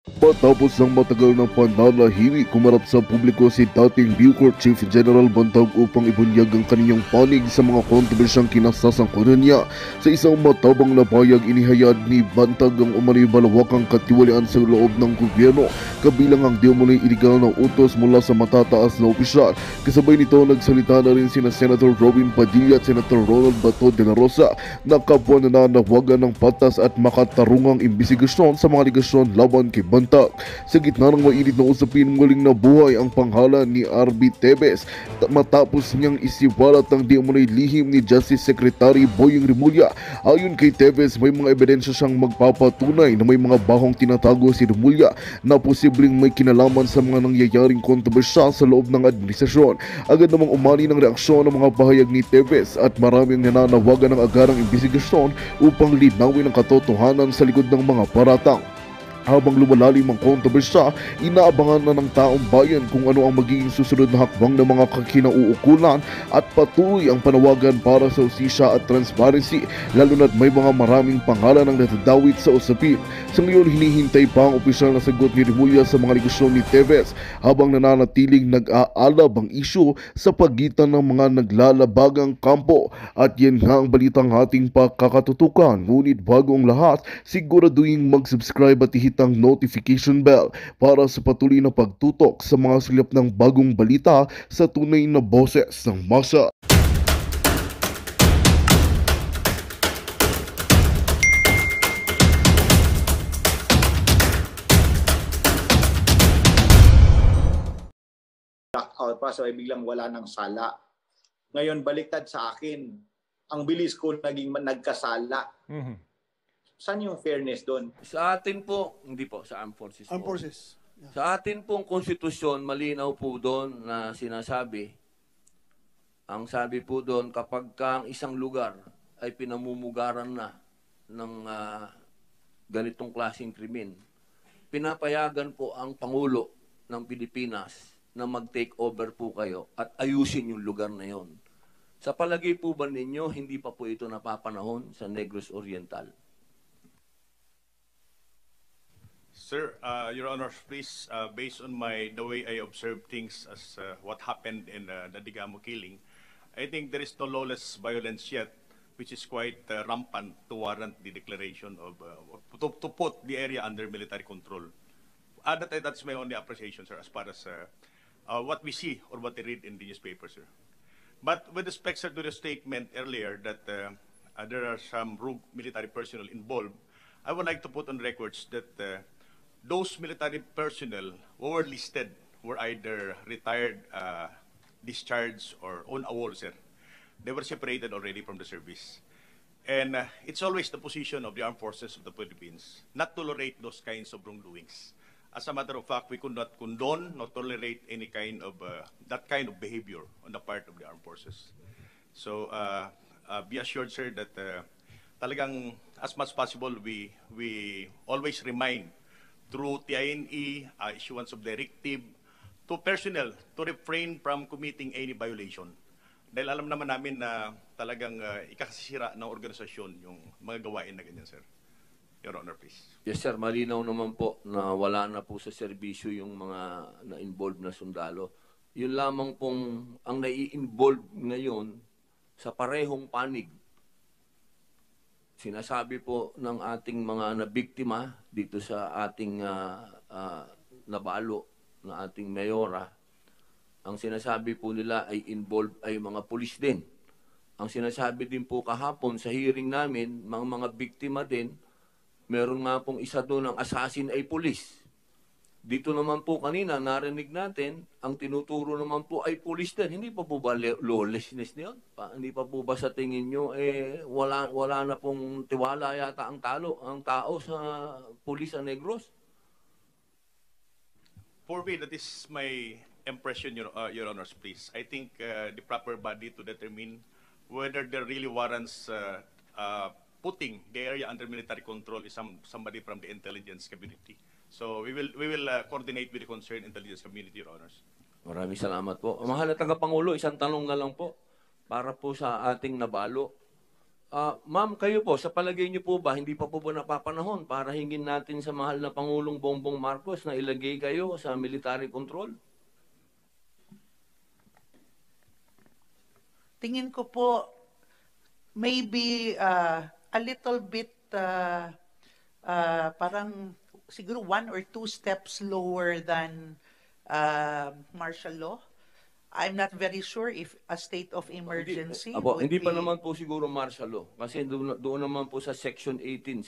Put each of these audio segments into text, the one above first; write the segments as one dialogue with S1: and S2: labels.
S1: Matapos ng matagal ng pananahimik, kumarap sa publiko si dating Bucor Chief General Bantag upang ibunyag ang kaniyang panig sa mga kontrobersyang kinasasangkulan niya. Sa isang matabang na payag, inihayag ni Bantag ang umano'y balawakang katiwalian sa loob ng gobyerno, kabilang ang di umano'y iligal na utos mula sa matataas na opisyal. Kasabay nito, nagsalita na rin sina Senator Robin Padilla at Senator Ronald Bato de la Rosa na kapwa na nanawagan ng patas at makatarungang imbestigasyon sa mga aligasyon laban kay Bantag. Sa gitna ng mainit na usapin, muling nabuhay ang pangalan ni RB Tebes matapos niyang isiwalat ang di umano'y lihim ni Justice Secretary Boying Rimulya. Ayon kay Tebes, may mga ebidensya siyang magpapatunay na may mga bahong tinatago si Rimulya na posibleng may kinalaman sa mga nangyayaring kontrobersya sa loob ng administrasyon. Agad namang umani ng reaksyon ng mga pahayag ni Tebes at maraming nananawagan ng agarang imbestigasyon upang linawin ang katotohanan sa likod ng mga paratang. Habang lumalalim ang kontrobersya, inaabangan na ng taong bayan kung ano ang magiging susunod na hakbang ng mga kinauukulan at patuloy ang panawagan para sa hustisya at transparency, lalo na't may mga maraming pangalan ang natadawit sa usapin. Sa ngayon, hinihintay pa ang opisyal na sagot ni Rimulya sa mga negasyon ni Tevez habang nananatiling nag-aalab ang isyu sa pagitan ng mga naglalabagang kampo. At yan nga ang balitang ating pakakatutukan. Ngunit bago ang lahat, siguraduhin mag-subscribe at ihit ang notification bell para sa patuloy na pagtutok sa mga silip ng bagong balita sa tunay na boses ng masa.
S2: Blackout pa, so ay biglang wala ng sala. Ngayon baliktad sa akin, ang bilis ko nagkasala. Saan yung fairness doon?
S3: Sa atin po, hindi po, sa Armed Forces po.
S4: Armed Forces. Yeah.
S3: Sa atin pong konstitusyon, malinaw po doon na sinasabi, ang sabi po doon, kapag ang isang lugar ay pinamumugaran na ng ganitong klaseng krimen, pinapayagan po ang Pangulo ng Pilipinas na mag-take over po kayo at ayusin yung lugar na yon. Sa palagay po ba ninyo, hindi pa po ito napapanahon sa Negros Oriental?
S5: Sir, Your Honor, please, based on the way I observe things as what happened in the Digamo killing, I think there is no lawless violence yet, which is quite rampant to warrant the declaration of, to put the area under military control. That's my only appreciation, sir, as far as what we see or what we read in the newspaper, sir. But with respect, sir, to the statement earlier that there are some rogue military personnel involved, I would like to put on records that those military personnel who were listed were either retired, discharged, or on a wall, sir. They were separated already from the service. And it's always the position of the armed forces of the Philippines not to tolerate those kinds of wrongdoings. As a matter of fact, we could not condone nor tolerate any kind of that kind of behavior on the part of the armed forces. So be assured, sir, that talagang as much as possible we always remind through TINE, issuance of directive to personnel to refrain from committing any violation. Dahil alam naman namin na talagang ikakasira ng organisasyon yung mga gawain na ganyan, sir. Your Honor, please.
S3: Yes, sir. Malinaw naman po na wala na po sa serbisyo yung mga na-involved na sundalo. Yun lamang pong ang nai-involve ngayon sa parehong panig. Sinasabi po ng ating mga nabiktima dito sa ating nabalo na ating mayora, ang sinasabi po nila ay involved ay mga pulis din. Ang sinasabi din po kahapon sa hearing namin, mga biktima din, meron nga pong isa doon ng assassin ay pulis. Dito naman po kanina, narinig natin, ang tinuturo naman po ay pulis din. Hindi pa po ba lawlessness niyon? Hindi pa po ba sa tingin nyo, wala na pong tiwala yata ang tao sa pulis sa Negros?
S5: For me, that is my impression, Your Honors, please. I think the proper body to determine whether there really warrants putting the area under military control is somebody from the intelligence community. So we will coordinate with the concerned intelligence community, Your Honors.
S3: Maraming salamat po. Mahal na tagapangulo, isang tanong na lang po para po sa ating nabalo. Ma'am, kayo po, sa palagay niyo po ba, hindi pa po ba napapanahon para hingin natin sa mahal na Pangulong Bongbong Marcos na ilagay kayo sa military control?
S4: Tingin ko po, maybe a little bit parang siguro 1 or 2 steps lower than martial law. I'm not very sure if a state of emergency would
S3: Hindi pa
S4: be...
S3: naman po siguro martial law. Kasi doon naman po sa Section 18,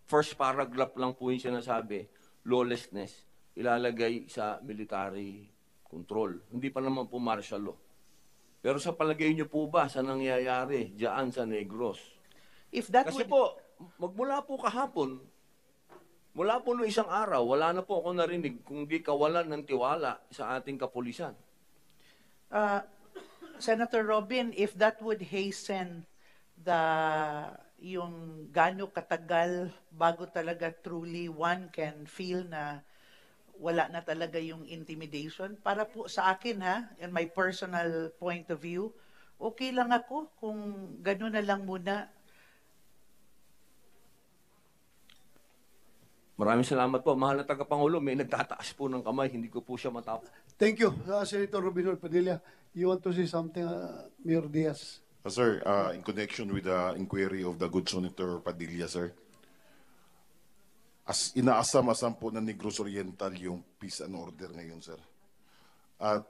S3: first paragraph lang po yung sinasabi, lawlessness, ilalagay sa military control. Hindi pa naman po martial law. Pero sa palagay niyo po ba sa nangyayari diyan sa Negros?
S4: If that
S3: Kasi
S4: would...
S3: po, magmula po kahapon, mula po noong isang araw, wala na po ako narinig kung di kawalan ng tiwala sa ating kapulisan.
S4: Senator Robin, if that would hasten yung gaano katagal bago talaga truly one can feel na wala na talaga yung intimidation, para po sa akin in my personal point of view, okay lang ako kung gano'n na lang muna.
S3: Maraming salamat po. Mahal na tagapangulo, may nagtataas po ng kamay, hindi ko po siya matapos.
S6: Thank you, Senator Robinol Padilla. You want to say something, Mayor Diaz?
S7: Sir, in connection with the inquiry of the good Senator Padilla, sir, as inaasam-asam po ng Negros Oriental yung peace and order ngayon, sir. At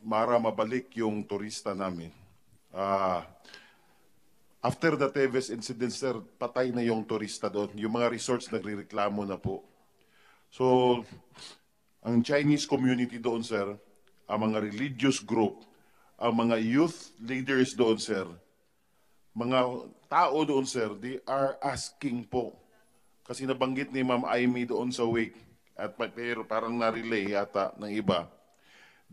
S7: mara mabalik yung turista namin. After the Teves incident, sir, patay na yung turista doon. Yung mga resorts nagrereklamo na po. So, ang Chinese community doon, sir, ang mga religious group, ang mga youth leaders doon, sir, mga tao doon, sir, they are asking po. Kasi nabanggit ni Ma'am Amy doon sa wake, at pero parang na-relay yata ng iba.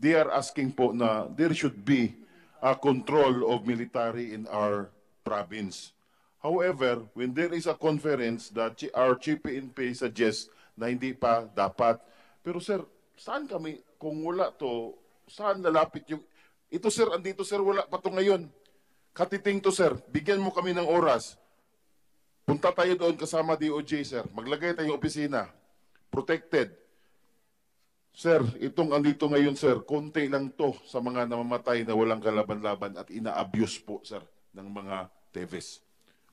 S7: They are asking po na there should be a control of military in our province. However, when there is a conference that our GPNP suggests na hindi pa dapat. Pero sir, saan kami, kung wala to, saan lalapit yung... Ito sir, andito sir, wala pa to ngayon. Katiting to sir, bigyan mo kami ng oras. Punta tayo doon kasama DOJ sir, maglagay tayong opisina. Protected. Sir, itong andito ngayon sir, konti lang to sa mga namamatay na walang kalaban-laban at ina-abuse po sir ng mga Teves.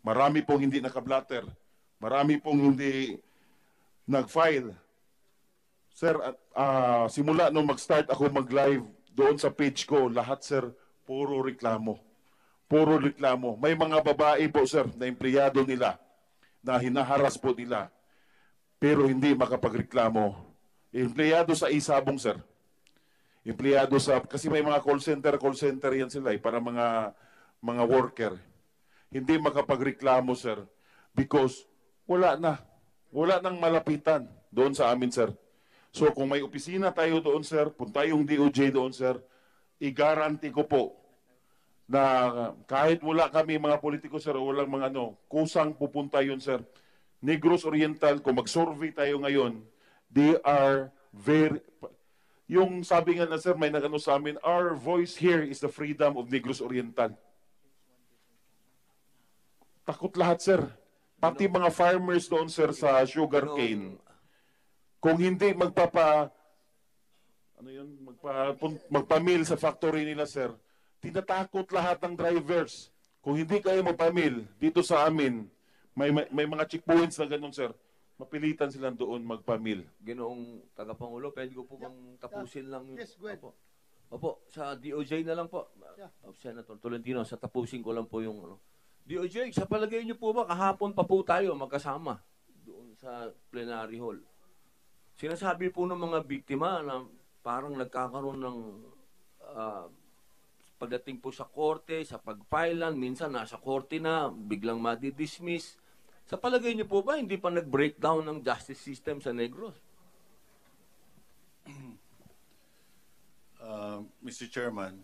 S7: Marami pong hindi nakablatter. Marami pong hindi nag-file. Sir, simula nung mag-start ako mag-live doon sa page ko, lahat sir, puro reklamo. Puro reklamo. May mga babae po sir na empleyado nila na hinaharas po nila pero hindi makapagreklamo. Empleyado sa isabong sir. Empleyado sa, kasi may mga call center yan sila para mga worker. Hindi makapagreklamo, sir, because wala nang malapitan doon sa amin, sir. So kung may opisina tayo doon, sir, punta yung DOJ doon, sir, i-guarantee ko po na kahit wala kami mga politiko, sir, o walang mga kusang pupunta yun, sir. Negros Oriental, kung mag-survey tayo ngayon, they are very... Yung sabi nga na, sir, may nagano sa amin, our voice here is the freedom of Negros Oriental. Takot lahat, sir. Pati mga farmers doon, sir, sa sugarcane. Kung hindi magpamil sa factory nila, sir, tinatakot lahat ng drivers. Kung hindi kayo magpamil dito sa amin, may mga checkpoints na ganun, sir. Mapilitan silang doon magpamil.
S3: Ginoong tagapangulo, pwede ko po bang tapusin lang?
S6: Yes, go ahead.
S3: Opo, sa DOJ na lang po. Senator Tolentino, sa tapusin ko lang po yung DOJ, sa palagay niyo po ba, kahapon pa po tayo magkasama doon sa plenary hall. Sinasabi po ng mga biktima na parang nagkakaroon ng pagdating po sa korte, sa pagpailan, minsan nasa korte na, biglang madidismiss. Sa palagay niyo po ba, hindi pa nag-breakdown ng justice system sa Negros?
S8: Mr. Chairman,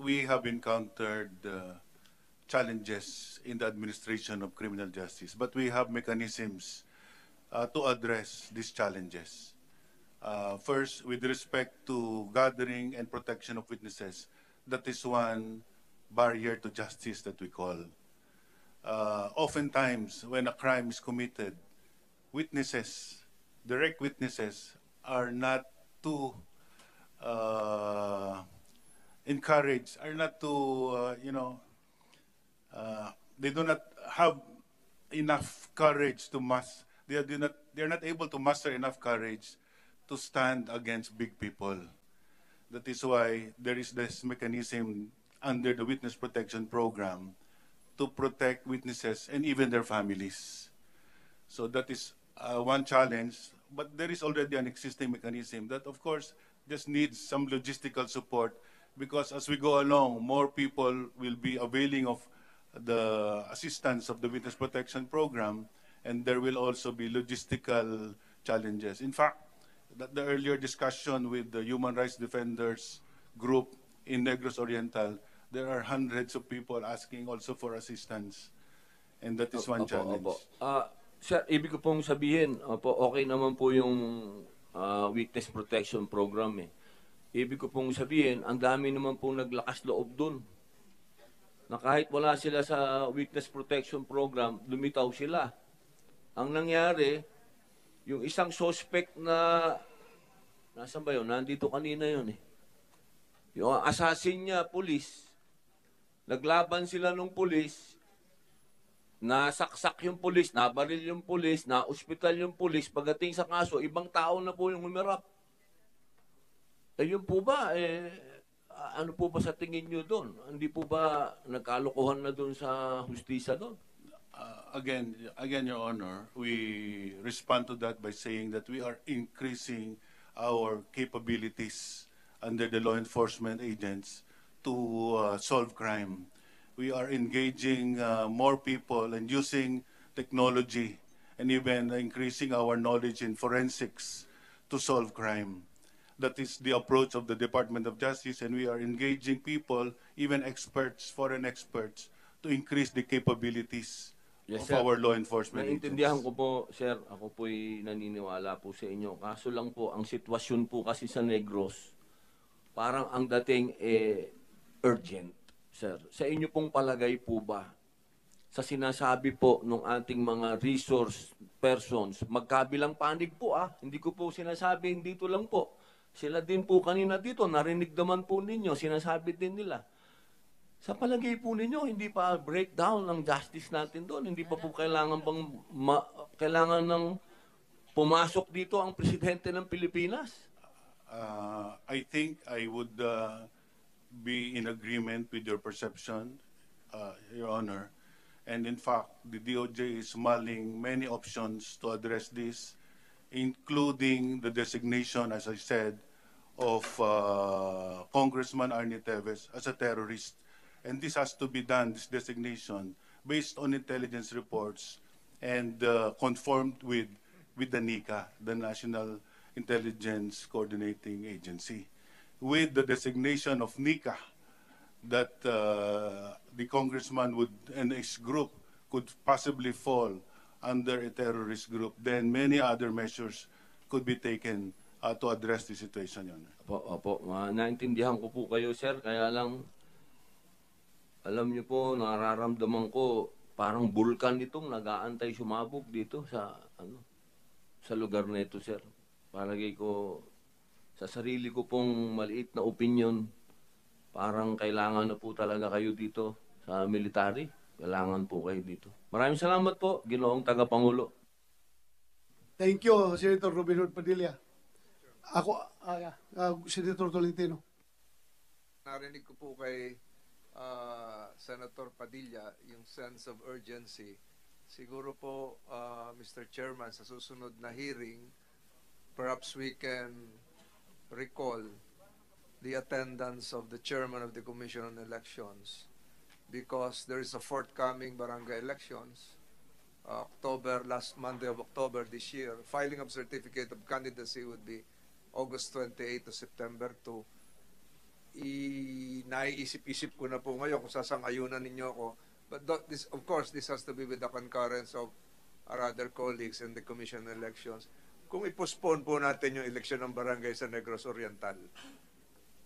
S8: we have encountered challenges in the administration of criminal justice, but we have mechanisms to address these challenges. First, with respect to gathering and protection of witnesses, that is one barrier to justice that we call. oftentimes when a crime is committed, witnesses, direct witnesses, are not too encouraged, are not too, they do not have enough courage to they're not able to muster enough courage to stand against big people. That is why there is this mechanism under the Witness Protection Program to protect witnesses and even their families. So that is one challenge, but there is already an existing mechanism that, of course, just needs some logistical support, because as we go along, more people will be availing of the assistance of the Witness Protection Program, and there will also be logistical challenges. In fact, the earlier discussion with the Human Rights Defenders group in Negros Oriental, there are hundreds of people asking also for assistance, and that is one challenge.
S3: Sir, ibig ko pong sabihin, okay naman po yung Witness Protection Program eh. Ibig ko pong sabihin, ang dami naman pong naglakas loob dun. Na kahit wala sila sa Witness Protection Program, lumitaw sila. Ang nangyari, yung isang suspect na, nasaan ba yun? Nandito kanina yun eh. Yung assassin niya, pulis, naglaban sila ng pulis, nasaksak yung pulis, nabaril yung pulis, na-ospital yung pulis, pagdating sa kaso, ibang tao na po yung humirap. Yun po ba, ano po ba sa tingin nyo doon? Hindi po ba nagkalokohan na doon sa hustisya doon?
S8: Again, Your Honor, we respond to that by saying that we are increasing our capabilities under the law enforcement agents to solve crime. We are engaging more people and using technology and even increasing our knowledge in forensics to solve crime. That is the approach of the Department of Justice, and we are engaging people, even experts, foreign experts, to increase the capabilities of our law enforcement agents.
S3: Naintindihan ko po, sir, ako po'y naniniwala po sa inyo. Kaso lang po, ang sitwasyon po kasi sa Negros, parang ang dating urgent. Sir, sa inyo pong palagay po ba, sa sinasabi po ng ating mga resource persons, magkabilang panig po hindi ko po sinasabing dito lang po. Sila din po kanina dito, narinig naman po ninyo, sinasabi din nila. Sa palagay po ninyo, hindi pa breakdown ng justice natin doon. Hindi pa po kailangan kailangan ng pumasok dito ang presidente ng Pilipinas.
S8: I think I would be in agreement with your perception, Your Honor. And in fact, the DOJ is mulling many options to address this, including the designation, as I said, of Congressman Arnie Teves as a terrorist. And this has to be done, this designation, based on intelligence reports and conformed with the NICA, the National Intelligence Coordinating Agency. With the designation of NICA, that the congressman and his group could possibly fall under a terrorist group, then many other measures could be taken to address the situation.
S3: Opo, naintindihan ko po kayo, sir. Kaya lang, alam niyo po, nararamdaman ko, parang bulkan itong nag-aantay sumabog dito sa lugar na ito, sir. Palagay ko, sa sarili ko pong maliit na opinion, parang kailangan na po talaga kayo dito sa military. Kailangan po kayo dito. Maraming salamat po, Ginoong Tagapangulo.
S6: Thank you, Senator Robin Hood Padilla. Ako, Senator Tolentino.
S9: Narinig ko po kay Senator Padilla yung sense of urgency. Siguro po, Mr. Chairman, sa susunod na hearing, perhaps we can recall the attendance of the chairman of the Commission on Elections, because there is a forthcoming barangay elections, last Monday of October this year. Filing of certificate of candidacy would be August 28 to September 2. Naiisip-isip ko na po ngayon kung sasang-ayunan ninyo ako. But this, of course, this has to be with the concurrence of our other colleagues in the Commission on Elections. Kung i-postpone po natin yung eleksyon ng barangay sa Negros Oriental,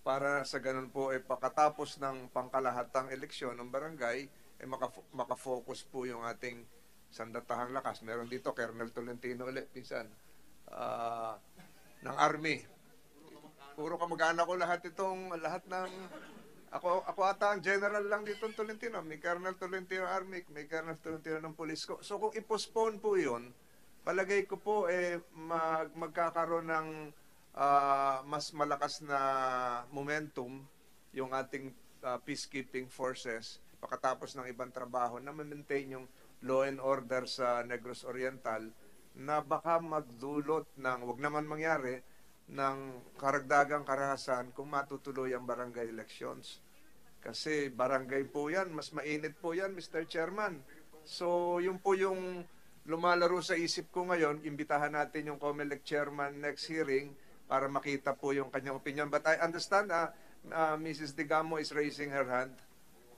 S9: para sa ganun po, pakatapos ng pangkalahatang eleksyon ng barangay, makafocus po yung ating sandatahang lakas. Meron dito, Colonel Tolentino ulit, pinsan, ng Army. Puro kamag-anak ko lahat ng, ako ata ang general lang dito ng Tolentino. May Colonel Tolentino Army, may Colonel Tolentino ng Police ko. So kung i-postpone po yun, palagay ko po magkakaroon ng mas malakas na momentum yung ating peacekeeping forces pagkatapos ng ibang trabaho na ma-maintain yung law and order sa Negros Oriental na baka magdulot ng, wag naman mangyari, ng karagdagang karahasan kung matutuloy ang barangay elections. Kasi barangay po yan, mas mainit po yan, Mr. Chairman. So yun po yung lumalaro sa isip ko ngayon, imbitahan natin yung COMELEC Chairman next hearing para makita po yung kanyang opinion. But I understand Mrs. Digamo is raising her hand.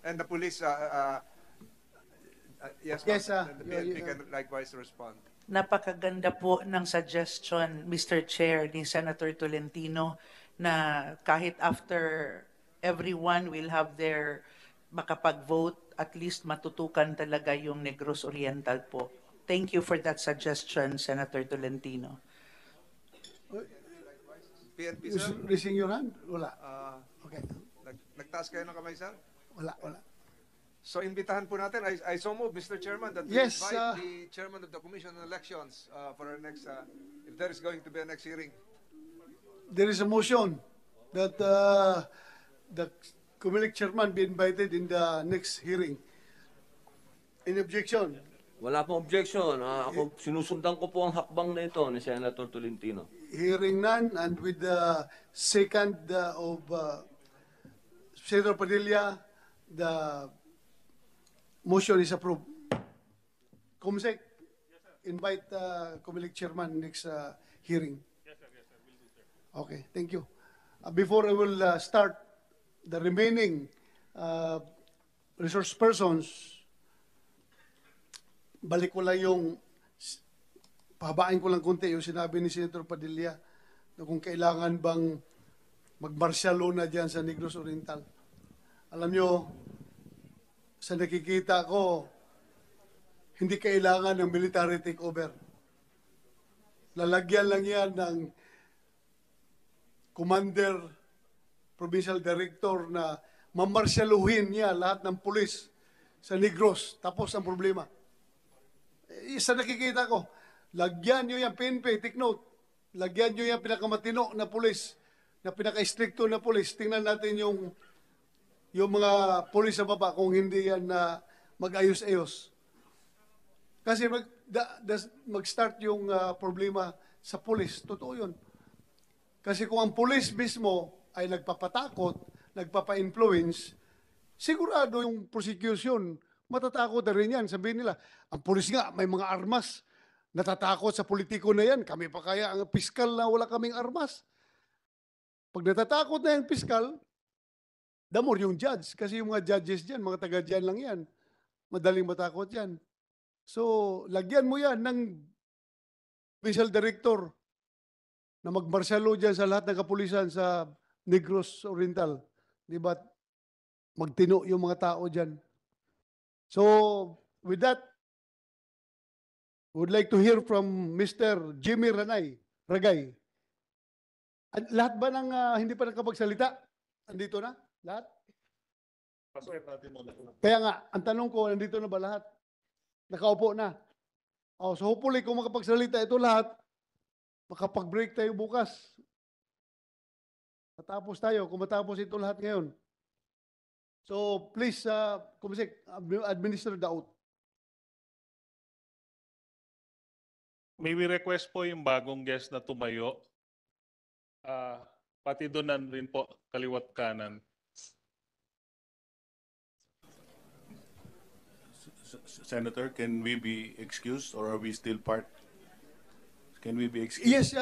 S9: And the police, yes, the PNP can likewise respond.
S4: Napakaganda po ng suggestion, Mr. Chair, ni Senator Tolentino, na kahit after everyone will have their makapag-vote, at least matutukan talaga yung Negros Oriental po. Thank you for that suggestion, Senator Tolentino.
S9: PNP, sir?
S6: Raising your hand? Wala. Okay.
S9: Nagtaas kayo ng kamay, sir?
S6: Wala.
S9: So, imbitahan po natin. I so move, Mr. Chairman, that we
S6: Yes,
S9: invite the Chairman of the Commission on Elections for our next, if there is going to be a next hearing.
S6: There is a motion that the COMELEC Chairman be invited in the next hearing. Any objection?
S3: Wala pong objection. Ako, sinusundan ko po ang hakbang na ito ni Senator Tolentino.
S6: Hearing none, and with the second of Senator Padilla, the motion is approved. Comsec, invite COMELEC Chairman next hearing.
S10: Yes, sir. Will do, sir.
S6: Okay, thank you. Before I will start the remaining resource persons, balik ko lang pahabain ko lang konti yung sinabi ni Senator Padilla na kung kailangan bang mag-martial law na dyan sa Negros Oriental. Alam nyo, sa nakikita ko, hindi kailangan ng military takeover. Lalagyan lang yan ng commander, provincial director na mamarsialuhin niya lahat ng pulis sa Negros. Tapos ang problema. Sa nakikita ko, lagyan nyo yan, PNP, take note. Lagyan nyo yan pinakamatino na pulis, na pinaka-stricto na pulis. Tingnan natin yung mga pulis sa baba kung hindi yan na mag-ayos-ayos. Kasi mag-start yung problema sa pulis. Totoo yun. Kasi kung ang pulis mismo ay nagpapatakot, nagpapa-influence, sigurado yung prosecution, matatakot na rin yan. Sabihin nila, ang pulis nga may mga armas. Natatakot sa politiko na yan. Kami pa kaya ang piskal na wala kaming armas. Pag natatakot na yung piskal, the more yung judge. Kasi yung mga judges dyan, mga taga-dyan lang yan. Madaling matakot yan. So, lagyan mo yan ng provincial director na magmarsyalo dyan sa lahat ng kapulisan sa Negros Oriental. Di ba? Magtino yung mga tao dyan. So, with that, would like to hear from Mr. Jimmy Ragay. Lahat ba ng hindi pa nakapagsalita? Andito na? Lahat? Kaya nga, ang tanong ko, nandito na ba lahat? Nakaupo na. So hopefully, kung makapagsalita ito lahat, makapag-break tayo bukas. Matapos tayo, kung matapos ito lahat ngayon. So please, Comsec, administer the oath.
S10: May we request po yung bagong guest na tumayo. Pati doon rin po, kaliwat kanan.
S8: Senator, can we be excused or are we still part? Can we be excused?
S6: Yes,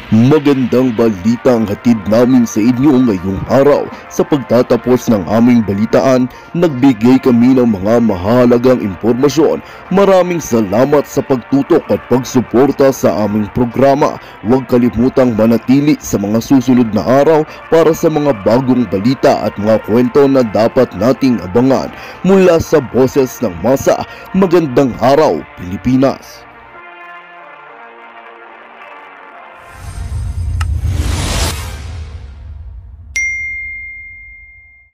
S1: Magandang balita ang hatid namin sa inyo ngayong araw. Sa pagtatapos ng aming balitaan, nagbigay kami ng mga mahalagang impormasyon. Maraming salamat sa pagtutok at pagsuporta sa aming programa. Huwag kalimutang manatili sa mga susunod na araw para sa mga bagong balita at mga kwento na dapat nating abangan. Mula sa Boses ng Masa, magandang araw Pilipinas!